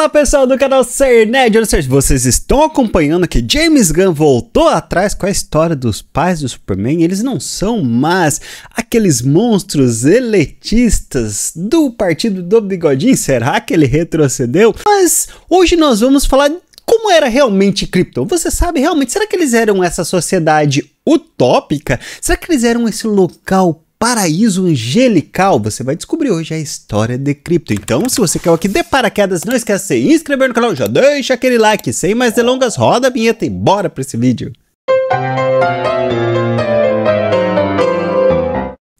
Fala pessoal do canal Ser Nerd, ou seja, vocês estão acompanhando que James Gunn voltou atrás com a história dos pais do Superman. Eles não são mais aqueles monstros elitistas do partido do bigodinho. Será que ele retrocedeu? Mas hoje nós vamos falar como era realmente Krypton. Você sabe realmente, será que eles eram essa sociedade utópica? Será que eles eram esse local paraíso angelical? Você vai descobrir hoje a história de Krypton. Então, se você quer aqui de paraquedas, não esquece de se inscrever no canal, já deixa aquele like. Sem mais delongas, roda a vinheta e bora para esse vídeo.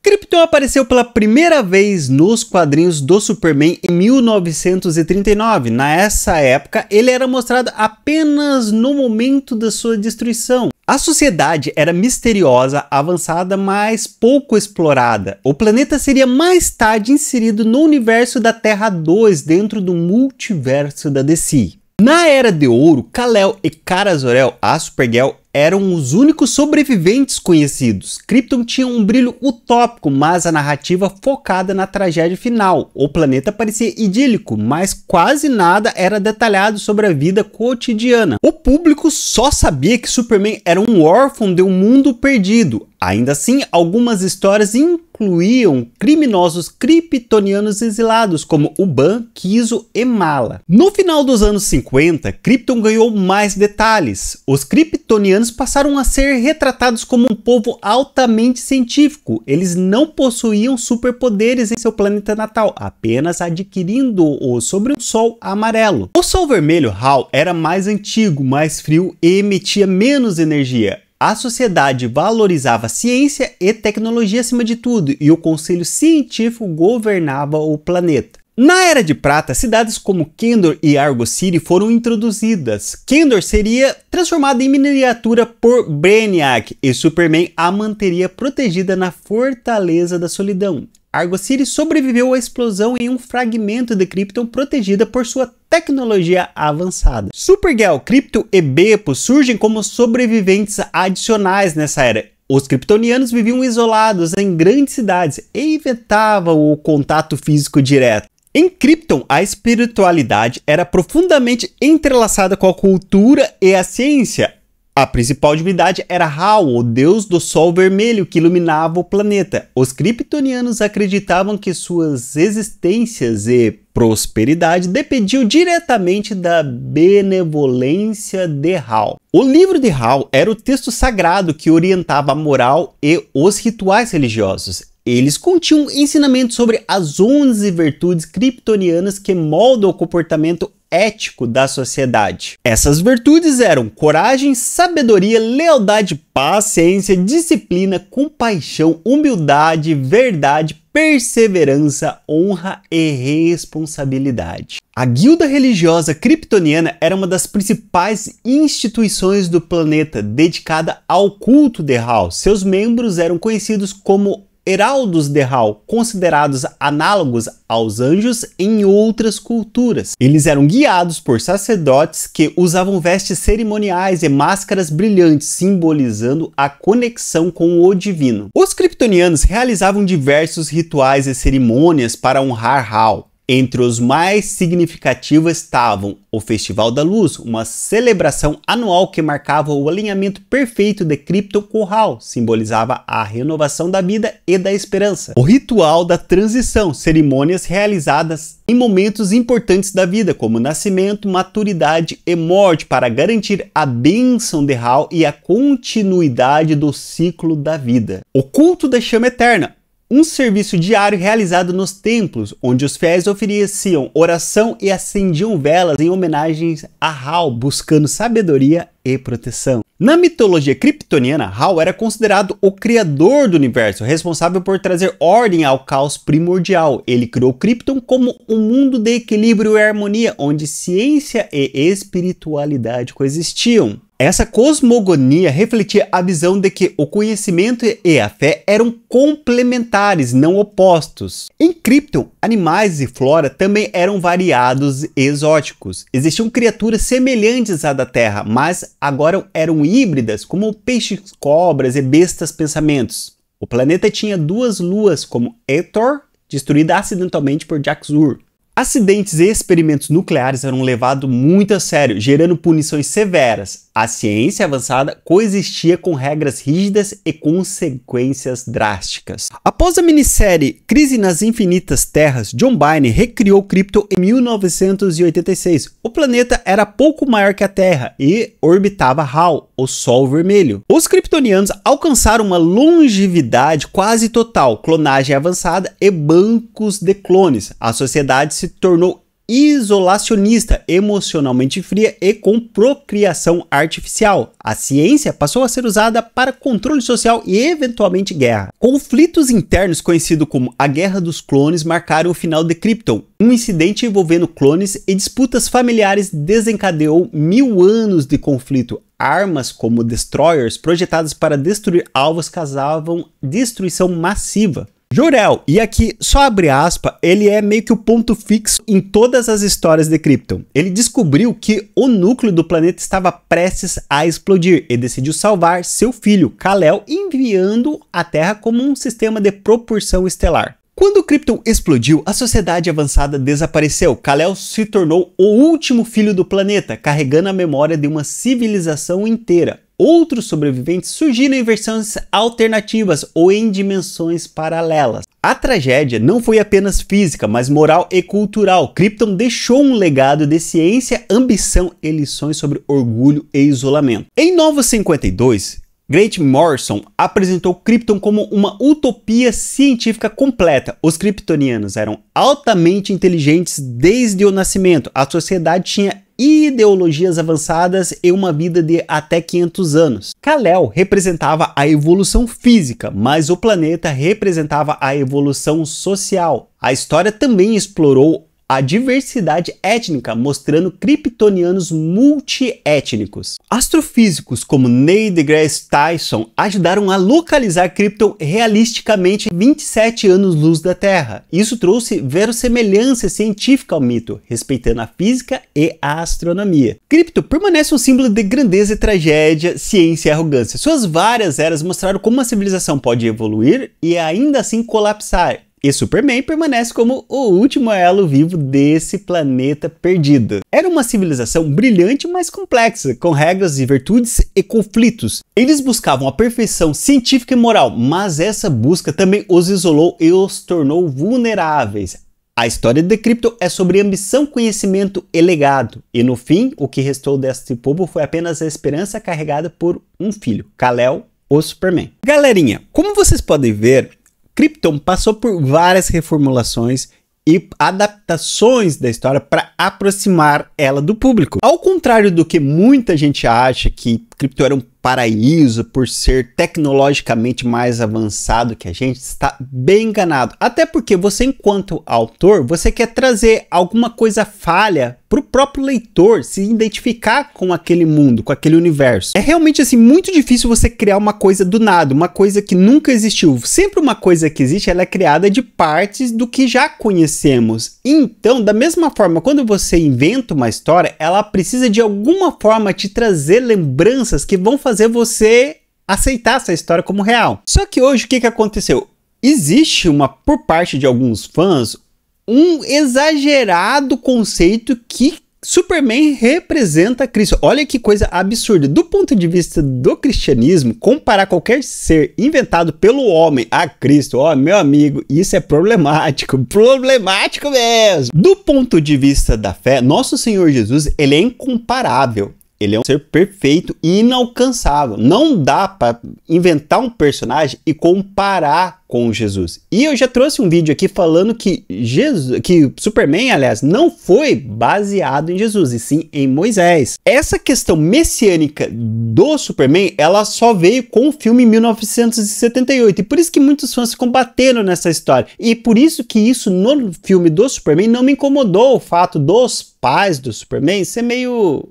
Krypton apareceu pela primeira vez nos quadrinhos do Superman em 1939. Nessa época, ele era mostrado apenas no momento da sua destruição. A sociedade era misteriosa, avançada, mas pouco explorada. O planeta seria mais tarde inserido no universo da Terra 2, dentro do multiverso da DC. Na Era de Ouro, Kal-El e Kara Zor-El, a Supergirl, eram os únicos sobreviventes conhecidos. Krypton tinha um brilho utópico, mas a narrativa focada na tragédia final. O planeta parecia idílico, mas quase nada era detalhado sobre a vida cotidiana. O público só sabia que Superman era um órfão de um mundo perdido. Ainda assim, algumas histórias incluíam criminosos kryptonianos exilados, como Uban, Kiso e Mala. No final dos anos 50, Krypton ganhou mais detalhes. Os kryptonianos passaram a ser retratados como um povo altamente científico. Eles não possuíam superpoderes em seu planeta natal, apenas adquirindo-o sobre um sol amarelo. O Sol Vermelho, Hal, era mais antigo, mais frio e emitia menos energia. A sociedade valorizava ciência e tecnologia acima de tudo, e o Conselho Científico governava o planeta. Na Era de Prata, cidades como Kandor e Argo City foram introduzidas. Kandor seria transformada em miniatura por Brainiac, e Superman a manteria protegida na Fortaleza da Solidão. Argo City sobreviveu à explosão em um fragmento de Krypton protegida por sua tecnologia avançada. Supergirl, Krypto e Beppo surgem como sobreviventes adicionais nessa era. Os kryptonianos viviam isolados em grandes cidades e evitavam o contato físico direto. Em Krypton, a espiritualidade era profundamente entrelaçada com a cultura e a ciência. A principal divindade era Hal, o deus do Sol Vermelho que iluminava o planeta. Os kryptonianos acreditavam que suas existências e prosperidade dependiam diretamente da benevolência de Hal. O livro de Hal era o texto sagrado que orientava a moral e os rituais religiosos. Eles continham ensinamentos sobre as 11 virtudes kryptonianas que moldam o comportamento ético da sociedade. Essas virtudes eram coragem, sabedoria, lealdade, paciência, disciplina, compaixão, humildade, verdade, perseverança, honra e responsabilidade. A guilda religiosa kryptoniana era uma das principais instituições do planeta, dedicada ao culto de Hal. Seus membros eram conhecidos como Heraldos de Hal, considerados análogos aos anjos em outras culturas. Eles eram guiados por sacerdotes que usavam vestes cerimoniais e máscaras brilhantes, simbolizando a conexão com o divino. Os kryptonianos realizavam diversos rituais e cerimônias para honrar Hal. Entre os mais significativos estavam o Festival da Luz, uma celebração anual que marcava o alinhamento perfeito de Krypton com Hal, simbolizava a renovação da vida e da esperança. O Ritual da Transição, cerimônias realizadas em momentos importantes da vida, como nascimento, maturidade e morte, para garantir a bênção de Hal e a continuidade do ciclo da vida. O Culto da Chama Eterna, um serviço diário realizado nos templos, onde os fiéis ofereciam oração e acendiam velas em homenagens a Hal, buscando sabedoria e proteção. Na mitologia kryptoniana, Hal era considerado o criador do universo, responsável por trazer ordem ao caos primordial. Ele criou Krypton como um mundo de equilíbrio e harmonia, onde ciência e espiritualidade coexistiam. Essa cosmogonia refletia a visão de que o conhecimento e a fé eram complementares, não opostos. Em Krypton, animais e flora também eram variados e exóticos. Existiam criaturas semelhantes à da Terra, mas agora eram híbridas, como peixes, cobras e bestas pensamentos. O planeta tinha duas luas, como Hathor, destruída acidentalmente por Jax-Ur. Acidentes e experimentos nucleares eram levados muito a sério, gerando punições severas. A ciência avançada coexistia com regras rígidas e consequências drásticas. Após a minissérie Crise nas Infinitas Terras, John Byrne recriou Krypton em 1986. O planeta era pouco maior que a Terra e orbitava Hal, o Sol Vermelho. Os kryptonianos alcançaram uma longevidade quase total, clonagem avançada e bancos de clones. A sociedade se tornou isolacionista, emocionalmente fria e com procriação artificial. A ciência passou a ser usada para controle social e eventualmente guerra. Conflitos internos conhecidos como a Guerra dos Clones marcaram o final de Krypton. Um incidente envolvendo clones e disputas familiares desencadeou 1000 anos de conflito. Armas como destroyers projetadas para destruir alvos causavam destruição massiva. Jor-El, e aqui só abre aspas, ele é meio que o ponto fixo em todas as histórias de Krypton. Ele descobriu que o núcleo do planeta estava prestes a explodir e decidiu salvar seu filho, Kal-El, enviando a Terra como um sistema de propulsão estelar. Quando Krypton explodiu, a sociedade avançada desapareceu. Kal-El se tornou o último filho do planeta, carregando a memória de uma civilização inteira. Outros sobreviventes surgiram em versões alternativas ou em dimensões paralelas. A tragédia não foi apenas física, mas moral e cultural. Krypton deixou um legado de ciência, ambição e lições sobre orgulho e isolamento. Em Novo 52, Grant Morrison apresentou Krypton como uma utopia científica completa. Os kryptonianos eram altamente inteligentes desde o nascimento. A sociedade tinha ideologias avançadas e uma vida de até 500 anos. Kal-El representava a evolução física, mas o planeta representava a evolução social. A história também explorou a diversidade étnica, mostrando kryptonianos multiétnicos. Astrofísicos como Neil deGrasse Tyson ajudaram a localizar Krypton realisticamente 27 anos-luz da Terra. Isso trouxe verossimilhança científica ao mito, respeitando a física e a astronomia. Krypton permanece um símbolo de grandeza e tragédia, ciência e arrogância. Suas várias eras mostraram como uma civilização pode evoluir e ainda assim colapsar. E Superman permanece como o último elo vivo desse planeta perdido. Era uma civilização brilhante, mas complexa, com regras e virtudes e conflitos. Eles buscavam a perfeição científica e moral, mas essa busca também os isolou e os tornou vulneráveis. A história de Krypton é sobre ambição, conhecimento e legado. E no fim, o que restou deste povo foi apenas a esperança carregada por um filho, Kal-El, o Superman. Galerinha, como vocês podem ver, Krypton passou por várias reformulações e adaptações da história para aproximar ela do público. Ao contrário do que muita gente acha que Krypton era um paraíso por ser tecnologicamente mais avançado que a gente, está bem enganado. Até porque você, enquanto autor, você quer trazer alguma coisa falha para o próprio leitor se identificar com aquele mundo, com aquele universo. É realmente assim muito difícil você criar uma coisa do nada, uma coisa que nunca existiu. Sempre uma coisa que existe, ela é criada de partes do que já conhecemos. Então, da mesma forma, quando você inventa uma história, ela precisa de alguma forma te trazer lembranças que vão fazer você aceitar essa história como real. Só que hoje o que aconteceu? Existe por parte de alguns fãs um exagerado conceito que Superman representa Cristo. Olha que coisa absurda. Do ponto de vista do cristianismo, comparar qualquer ser inventado pelo homem a Cristo, ó, meu amigo, isso é problemático. Problemático mesmo. Do ponto de vista da fé, nosso Senhor Jesus, ele é incomparável. Ele é um ser perfeito e inalcançável. Não dá para inventar um personagem e comparar com Jesus. E eu já trouxe um vídeo aqui falando que Superman, aliás, não foi baseado em Jesus, e sim em Moisés. Essa questão messiânica do Superman, ela só veio com o filme em 1978. E por isso que muitos fãs ficam batendo nessa história. E por isso que isso no filme do Superman não me incomodou, o fato dos pais do Superman ser meio...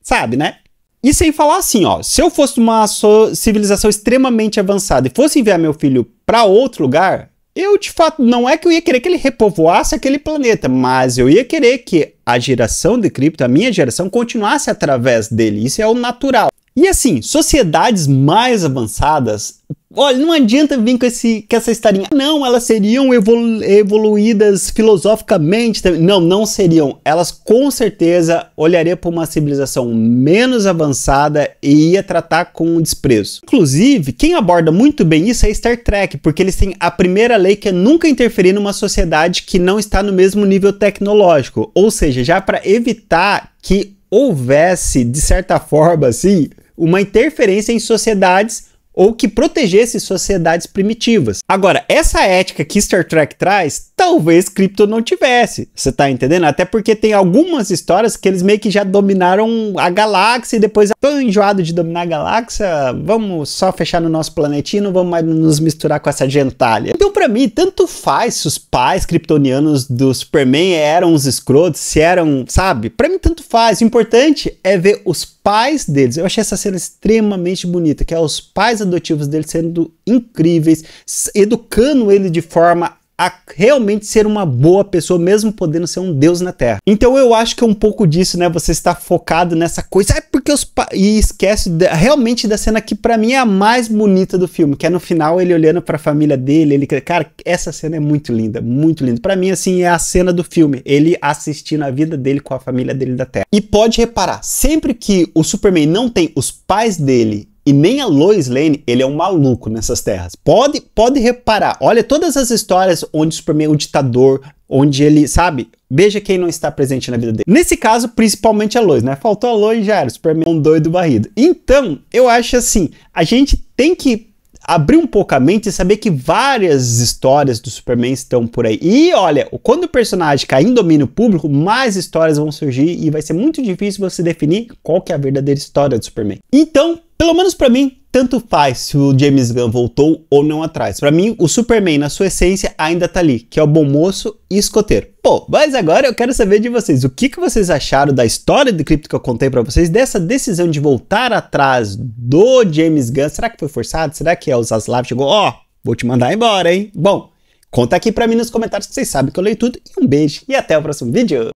sabe, né? E sem falar assim, ó, se eu fosse uma civilização extremamente avançada e fosse enviar meu filho para outro lugar, eu de fato não é que eu ia querer que ele repovoasse aquele planeta, mas eu ia querer que a geração de Krypton, a minha geração, continuasse através dele. Isso é o natural. E assim, sociedades mais avançadas, olha, não adianta vir com essa historinha. Não, elas seriam evoluídas filosoficamente. Não, não seriam. Elas com certeza olhariam para uma civilização menos avançada e ia tratar com desprezo. Inclusive, quem aborda muito bem isso é Star Trek, porque eles têm a primeira lei que é nunca interferir numa sociedade que não está no mesmo nível tecnológico. Ou seja, já para evitar que houvesse, de certa forma, assim, uma interferência em sociedades ou que protegesse sociedades primitivas. Agora, essa ética que Star Trek traz, talvez Krypton não tivesse, você tá entendendo? Até porque tem algumas histórias que eles meio que já dominaram a galáxia e depois, tão enjoado de dominar a galáxia, vamos só fechar no nosso planetinho, não vamos mais nos misturar com essa gentalha. Então, pra mim, tanto faz se os pais kryptonianos do Superman eram uns escrotos, se eram, sabe? Pra mim, tanto faz. O importante é ver os pais deles. Eu achei essa cena extremamente bonita, que é os pais adotivos dele sendo incríveis, educando ele de forma a realmente ser uma boa pessoa, mesmo podendo ser um deus na Terra. Então eu acho que é um pouco disso, né? Você está focado nessa coisa, porque os e esquece realmente da cena que pra mim é a mais bonita do filme, que é no final ele olhando pra família dele, ele, cara, essa cena é muito linda, muito linda. Pra mim, assim, é a cena do filme, ele assistindo a vida dele com a família dele da Terra. E pode reparar, sempre que o Superman não tem os pais dele e nem a Lois Lane, ele é um maluco nessas terras. Pode reparar. Olha todas as histórias onde o Superman é um ditador, onde ele, sabe? Veja quem não está presente na vida dele. Nesse caso, principalmente a Lois, né? Faltou a Lois, já era. O Superman é um doido barrido. Então, eu acho assim, a gente tem que abrir um pouco a mente e saber que várias histórias do Superman estão por aí. E olha, quando o personagem cair em domínio público, mais histórias vão surgir e vai ser muito difícil você definir qual que é a verdadeira história do Superman. Então, pelo menos pra mim, tanto faz se o James Gunn voltou ou não atrás. Pra mim, o Superman, na sua essência, ainda tá ali, que é o bom moço e escoteiro. Pô, mas agora eu quero saber de vocês. O que vocês acharam da história do Krypton que eu contei pra vocês, dessa decisão de voltar atrás do James Gunn? Será que foi forçado? Será que o Zaslav chegou? Ó, vou te mandar embora, hein? Bom, conta aqui pra mim nos comentários que vocês sabem que eu leio tudo. E um beijo e até o próximo vídeo.